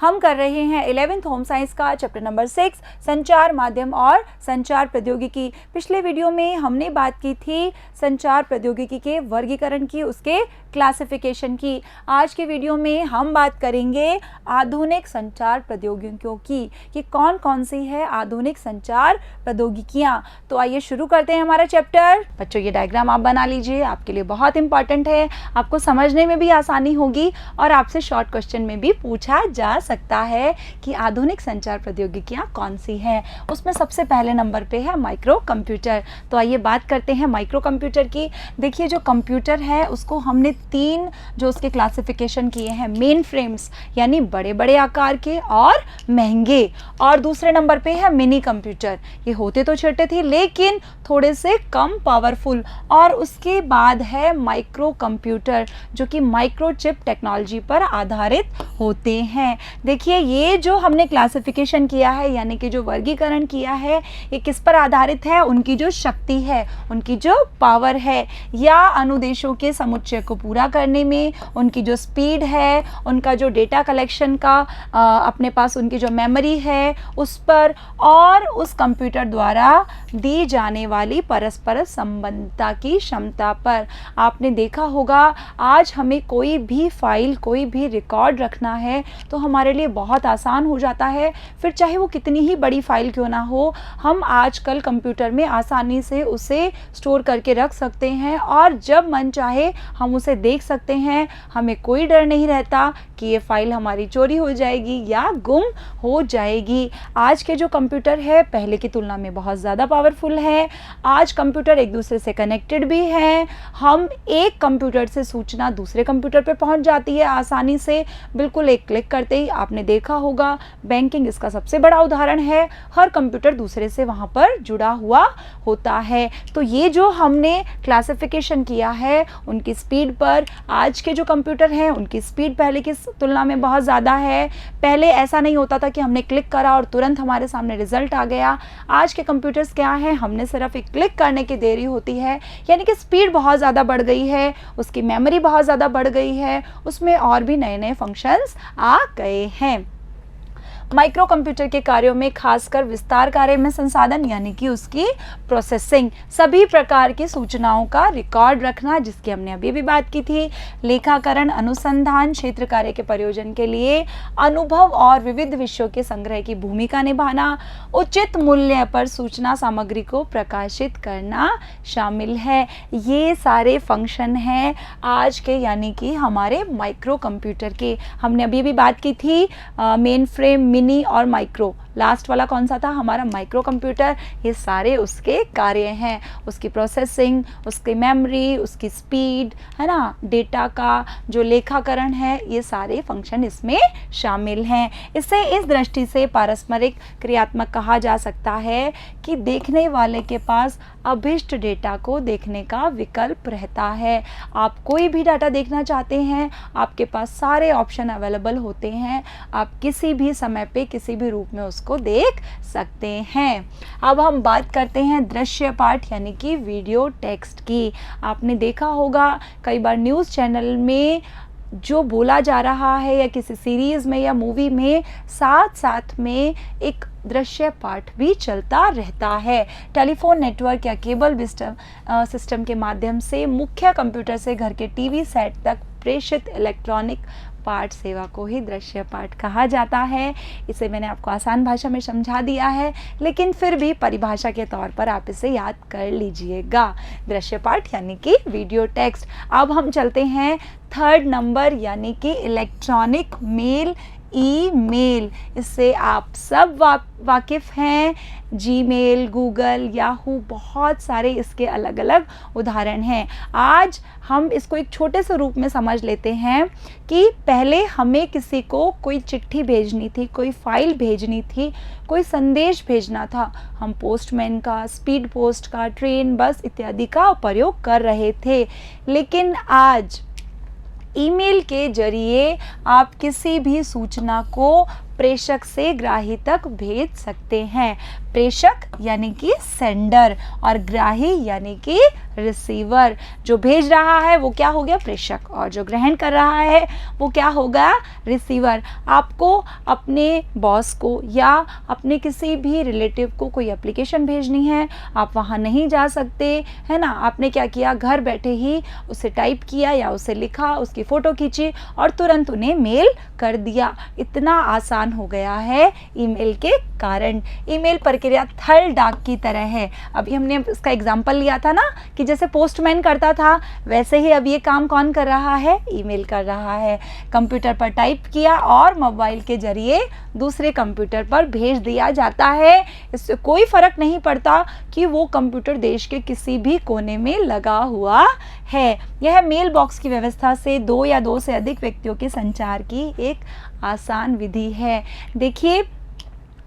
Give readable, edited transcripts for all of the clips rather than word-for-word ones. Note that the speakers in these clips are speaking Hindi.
हम कर रहे हैं 11th होम साइंस का चैप्टर नंबर 6 संचार माध्यम और संचार प्रौद्योगिकी। पिछले वीडियो में हमने बात की थी संचार प्रौद्योगिकी के वर्गीकरण की, उसके क्लासिफिकेशन की। आज के वीडियो में हम बात करेंगे आधुनिक संचार प्रौद्योगिकियों की कि कौन कौन सी है आधुनिक संचार प्रौद्योगिकियाँ। तो आइए शुरू करते हैं हमारा चैप्टर। बच्चों ये डायग्राम आप बना लीजिए, आपके लिए बहुत इंपॉर्टेंट है, आपको समझने में भी आसानी होगी और आपसे शॉर्ट क्वेश्चन में भी पूछा जा सकता है कि आधुनिक संचार प्रौद्योगिकियां कौन सी हैं। उसमें सबसे पहले नंबर पे है माइक्रो कंप्यूटर। तो आइए बात करते हैं माइक्रो कंप्यूटर की। देखिए जो कंप्यूटर है उसको हमने तीन जो उसके क्लासिफिकेशन किए हैं, मेन फ्रेम्स यानी बड़े बड़े आकार के और महंगे, और दूसरे नंबर पे है मिनी कंप्यूटर। ये होते तो छोटे थे लेकिन थोड़े से कम पावरफुल, और उसके बाद है माइक्रो कंप्यूटर जो कि माइक्रोचिप टेक्नोलॉजी पर आधारित होते हैं। देखिए ये जो हमने क्लासिफिकेशन किया है यानी कि जो वर्गीकरण किया है ये किस पर आधारित है, उनकी जो शक्ति है, उनकी जो पावर है या अनुदेशों के समुच्चय को पूरा करने में उनकी जो स्पीड है, उनका जो डेटा कलेक्शन का अपने पास उनकी जो मेमोरी है उस पर, और उस कंप्यूटर द्वारा दी जाने वाली परस्पर संबंधता की क्षमता पर। आपने देखा होगा आज हमें कोई भी फाइल, कोई भी रिकॉर्ड रखना है तो हमारे लिए बहुत आसान हो जाता है, फिर चाहे वो कितनी ही बड़ी फाइल क्यों ना हो, हम आजकल कंप्यूटर में आसानी से उसे स्टोर करके रख सकते हैं और जब मन चाहे हम उसे देख सकते हैं। हमें कोई डर नहीं रहता कि ये फाइल हमारी चोरी हो जाएगी या गुम हो जाएगी। आज के जो कंप्यूटर है पहले की तुलना में बहुत ज़्यादा पावरफुल है। आज कंप्यूटर एक दूसरे से कनेक्टेड भी हैं। हम एक कंप्यूटर से सूचना दूसरे कंप्यूटर पर पहुंच जाती है आसानी से, बिल्कुल एक क्लिक करते ही। आपने देखा होगा बैंकिंग इसका सबसे बड़ा उदाहरण है, हर कंप्यूटर दूसरे से वहां पर जुड़ा हुआ होता है। तो ये जो हमने क्लासिफिकेशन किया है उनकी स्पीड पर, आज के जो कंप्यूटर हैं उनकी स्पीड पहले की तुलना में बहुत ज़्यादा है। पहले ऐसा नहीं होता था कि हमने क्लिक करा और तुरंत हमारे सामने रिजल्ट आ गया। आज के कंप्यूटर्स क्या हैं, हमने सिर्फ एक क्लिक करने की देरी होती है, यानी कि स्पीड बहुत ज़्यादा बढ़ गई है, उसकी मेमोरी बहुत ज़्यादा बढ़ गई है, उसमें और भी नए नए फंक्शंस आ गए हैं। माइक्रो कंप्यूटर के कार्यों में खासकर विस्तार कार्य में संसाधन यानी कि उसकी प्रोसेसिंग, सभी प्रकार की सूचनाओं का रिकॉर्ड रखना जिसकी हमने अभी भी बात की थी, लेखाकरण, अनुसंधान, क्षेत्र कार्य के प्रयोजन के लिए अनुभव और विविध विषयों के संग्रह की भूमिका निभाना, उचित मूल्य पर सूचना सामग्री को प्रकाशित करना शामिल है। ये सारे फंक्शन हैं आज के यानी कि हमारे माइक्रो कंप्यूटर के। हमने अभी भी बात की थी मेन फ्रेम, मिनी और माइक्रो। लास्ट वाला कौन सा था, हमारा माइक्रो कंप्यूटर। ये सारे उसके कार्य हैं, उसकी प्रोसेसिंग, उसकी मेमोरी, उसकी स्पीड है ना, डेटा का जो लेखाकरण है, ये सारे फंक्शन इसमें शामिल हैं। इसे इस दृष्टि से पारस्परिक क्रियात्मक कहा जा सकता है कि देखने वाले के पास अभिष्ट डेटा को देखने का विकल्प रहता है। आप कोई भी डाटा देखना चाहते हैं, आपके पास सारे ऑप्शन अवेलेबल होते हैं, आप किसी भी समय पे किसी भी रूप में उसको देख सकते हैं। अब हम बात करते हैं दृश्य पाठ यानी कि वीडियो टेक्स्ट की। आपने देखा होगा कई बार न्यूज़ चैनल में जो बोला जा रहा है या किसी सीरीज में या मूवी में साथ साथ में एक दृश्य पाठ भी चलता रहता है। टेलीफोन नेटवर्क या केबल सिस्टम के माध्यम से मुख्य कंप्यूटर से घर के टीवी सेट तक प्रेषित इलेक्ट्रॉनिक पाठ सेवा को ही दृश्य पाठ कहा जाता है। इसे मैंने आपको आसान भाषा में समझा दिया है, लेकिन फिर भी परिभाषा के तौर पर आप इसे याद कर लीजिएगा। दृश्य पाठ यानी कि वीडियो टेक्स्ट। अब हम चलते हैं थर्ड नंबर यानी कि इलेक्ट्रॉनिक मेल, ईमेल। इससे आप सब वाकिफ़ हैं। जीमेल, गूगल, याहू, बहुत सारे इसके अलग अलग उदाहरण हैं। आज हम इसको एक छोटे से रूप में समझ लेते हैं कि पहले हमें किसी को कोई चिट्ठी भेजनी थी, कोई फाइल भेजनी थी, कोई संदेश भेजना था, हम पोस्टमैन का, स्पीड पोस्ट का, ट्रेन, बस इत्यादि का प्रयोग कर रहे थे। लेकिन आज ईमेल के जरिए आप किसी भी सूचना को प्रेषक से ग्राही तक भेज सकते हैं। प्रेषक यानी कि सेंडर और ग्राही यानी कि रिसीवर। जो भेज रहा है वो क्या हो गया, प्रेषक, और जो ग्रहण कर रहा है वो क्या होगा, रिसीवर। आपको अपने बॉस को या अपने किसी भी रिलेटिव को कोई एप्लीकेशन भेजनी है, आप वहाँ नहीं जा सकते, है ना। आपने क्या किया, घर बैठे ही उसे टाइप किया या उसे लिखा, उसकी फ़ोटो खींची और तुरंत उन्हें मेल कर दिया। इतना आसान हो गया है ईमेल के कारण। ईमेल प्रक्रिया थल डाक की तरह है। अभी हमने इसका एग्जाम्पल लिया था ना कि जैसे पोस्टमैन करता था, वैसे ही अब ये काम कौन कर रहा है, ईमेल कर रहा है। कंप्यूटर पर टाइप किया और मोबाइल के जरिए दूसरे कंप्यूटर पर भेज दिया जाता है। इससे कोई फ़र्क नहीं पड़ता कि वो कंप्यूटर देश के किसी भी कोने में लगा हुआ है। यह मेल बॉक्स की व्यवस्था से दो या दो से अधिक व्यक्तियों के संचार की एक आसान विधि है। देखिए,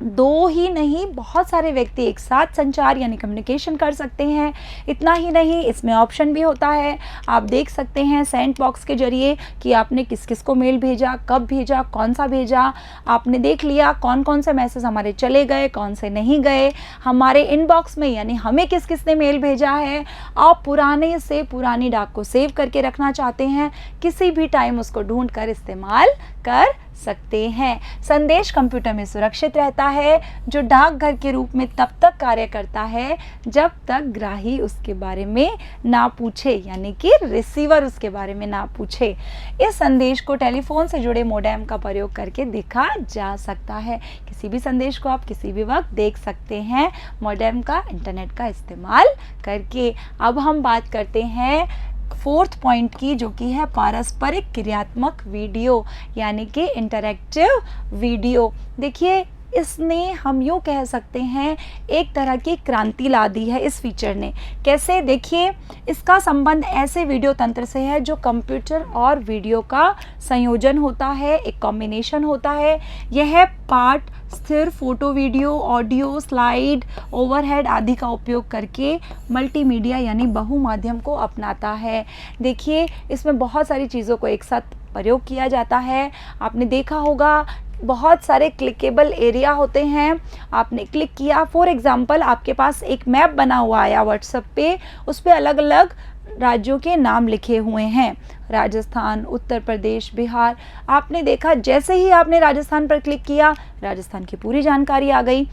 दो ही नहीं, बहुत सारे व्यक्ति एक साथ संचार यानी कम्युनिकेशन कर सकते हैं। इतना ही नहीं, इसमें ऑप्शन भी होता है। आप देख सकते हैं सेंड बॉक्स के जरिए कि आपने किस किस को मेल भेजा, कब भेजा, कौन सा भेजा। आपने देख लिया कौन कौन से मैसेज हमारे चले गए, कौन से नहीं गए, हमारे इनबॉक्स में यानी हमें किस किस ने मेल भेजा है। आप पुराने से पुरानी डाक को सेव करके रखना चाहते हैं, किसी भी टाइम उसको ढूंढ कर इस्तेमाल कर सकते हैं। संदेश कंप्यूटर में सुरक्षित रहता है, जो डाकघर के रूप में तब तक कार्य करता है जब तक ग्राही उसके बारे में ना पूछे, यानी कि रिसीवर उसके बारे में ना पूछे। इस संदेश को टेलीफोन से जुड़े मोडेम का प्रयोग करके देखा जा सकता है। किसी भी संदेश को आप किसी भी वक्त देख सकते हैं मोडेम का, इंटरनेट का इस्तेमाल करके। अब हम बात करते हैं फोर्थ पॉइंट की, जो कि है पारस्परिक क्रियात्मक वीडियो यानी कि इंटरैक्टिव वीडियो। देखिए, इसने हम यूँ कह सकते हैं एक तरह की क्रांति ला दी है इस फीचर ने। कैसे, देखिए, इसका संबंध ऐसे वीडियो तंत्र से है जो कंप्यूटर और वीडियो का संयोजन होता है, एक कॉम्बिनेशन होता है। यह पाठ स्थिर photo, video, audio, slide, overhead आदि का उपयोग करके मल्टीमीडिया यानी बहुमाध्यम को अपनाता है। देखिए, इसमें बहुत सारी चीज़ों को एक साथ प्रयोग किया जाता है। आपने देखा होगा बहुत सारे क्लिकेबल एरिया होते हैं, आपने क्लिक किया, फॉर एग्जांपल आपके पास एक मैप बना हुआ आया व्हाट्सएप पे, उस पर अलग अलग राज्यों के नाम लिखे हुए हैं, राजस्थान, उत्तर प्रदेश, बिहार। आपने देखा जैसे ही आपने राजस्थान पर क्लिक किया, राजस्थान की पूरी जानकारी आ गई।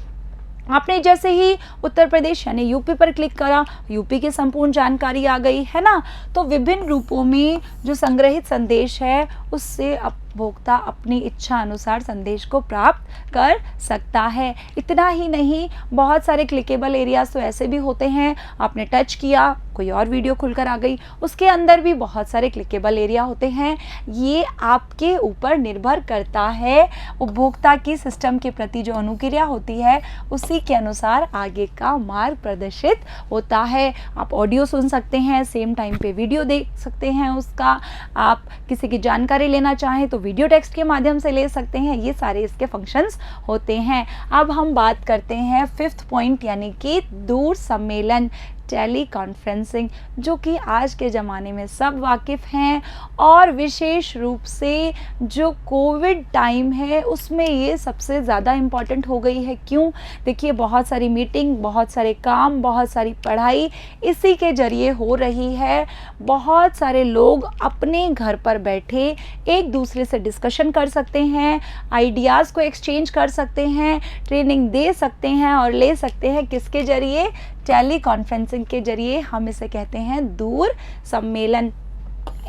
आपने जैसे ही उत्तर प्रदेश यानी यूपी पर क्लिक करा, यूपी की संपूर्ण जानकारी आ गई, है ना। तो विभिन्न रूपों में जो संग्रहित संदेश है उससे उपभोक्ता अपनी इच्छा अनुसार संदेश को प्राप्त कर सकता है। इतना ही नहीं, बहुत सारे क्लिकेबल एरियाज तो ऐसे भी होते हैं, आपने टच किया, कोई और वीडियो खुलकर आ गई, उसके अंदर भी बहुत सारे क्लिकेबल एरिया होते हैं। ये आपके ऊपर निर्भर करता है, उपभोक्ता की सिस्टम के प्रति जो अनुक्रिया होती है उसी के अनुसार आगे का मार्ग प्रदर्शित होता है। आप ऑडियो सुन सकते हैं, सेम टाइम पे वीडियो देख सकते हैं उसका। आप किसी की जानकारी लेना चाहें तो वीडियो टेक्स्ट के माध्यम से ले सकते हैं। ये सारे इसके फंक्शंस होते हैं। अब हम बात करते हैं फिफ्थ पॉइंट यानी कि दूर सम्मेलन, टेली कॉन्फ्रेंसिंग, जो कि आज के ज़माने में सब वाकिफ़ हैं और विशेष रूप से जो कोविड टाइम है उसमें ये सबसे ज़्यादा इम्पॉर्टेंट हो गई है। क्यों? देखिए, बहुत सारी मीटिंग, बहुत सारे काम, बहुत सारी पढ़ाई इसी के ज़रिए हो रही है। बहुत सारे लोग अपने घर पर बैठे एक दूसरे से डिस्कशन कर सकते हैं, आइडियाज़ को एक्सचेंज कर सकते हैं, ट्रेनिंग दे सकते हैं और ले सकते हैं। किसके ज़रिए? टेली कॉन्फ्रेंसिंग के जरिए। हम इसे कहते हैं दूर सम्मेलन।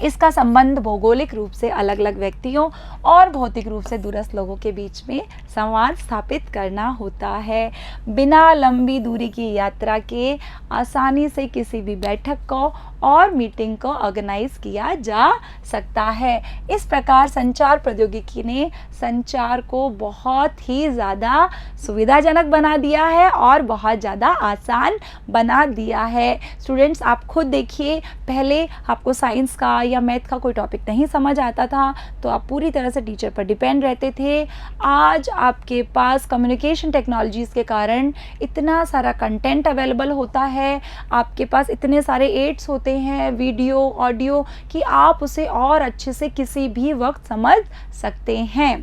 इसका संबंध भौगोलिक रूप से अलग अलग व्यक्तियों और भौतिक रूप से दूरस्थ लोगों के बीच में संवाद स्थापित करना होता है। बिना लंबी दूरी की यात्रा के आसानी से किसी भी बैठक को और मीटिंग को ऑर्गेनाइज किया जा सकता है। इस प्रकार संचार प्रौद्योगिकी ने संचार को बहुत ही ज़्यादा सुविधाजनक बना दिया है और बहुत ज़्यादा आसान बना दिया है। स्टूडेंट्स, आप खुद देखिए, पहले आपको साइंस का या मैथ का कोई टॉपिक नहीं समझ आता था तो आप पूरी तरह से टीचर पर डिपेंड रहते थे। आज आपके पास कम्युनिकेशन टेक्नोलॉजीज़ के कारण इतना सारा कंटेंट अवेलेबल होता है, आपके पास इतने सारे एड्स होते हैं, वीडियो, ऑडियो, कि आप उसे और अच्छे से किसी भी वक्त समझ सकते हैं।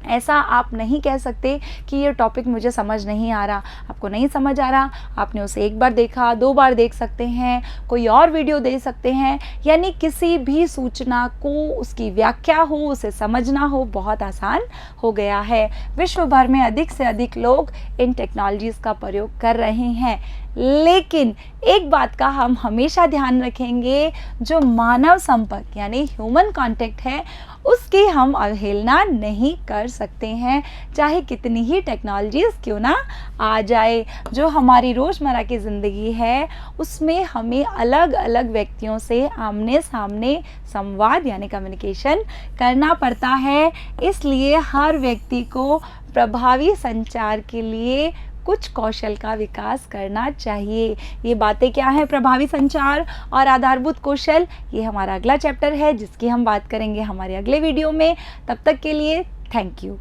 ऐसा आप नहीं कह सकते कि ये टॉपिक मुझे समझ नहीं आ रहा। आपको नहीं समझ आ रहा, आपने उसे एक बार देखा, 2 बार देख सकते हैं, कोई और वीडियो देख सकते हैं। यानी किसी भी सूचना को उसकी व्याख्या हो, उसे समझना हो, बहुत आसान हो गया है। विश्व भर में अधिक से अधिक लोग इन टेक्नोलॉजीज़ का प्रयोग कर रहे हैं। लेकिन एक बात का हम हमेशा ध्यान रखेंगे, जो मानव संपर्क यानी ह्यूमन कांटेक्ट है, उसकी हम अवहेलना नहीं कर सकते हैं, चाहे कितनी ही टेक्नोलॉजीज़ क्यों ना आ जाए। जो हमारी रोज़मर्रा की ज़िंदगी है उसमें हमें अलग अलग व्यक्तियों से आमने सामने संवाद यानी कम्युनिकेशन करना पड़ता है। इसलिए हर व्यक्ति को प्रभावी संचार के लिए कुछ कौशल का विकास करना चाहिए। ये बातें क्या हैं प्रभावी संचार और आधारभूत कौशल, ये हमारा अगला चैप्टर है जिसकी हम बात करेंगे हमारे अगले वीडियो में। तब तक के लिए थैंक यू।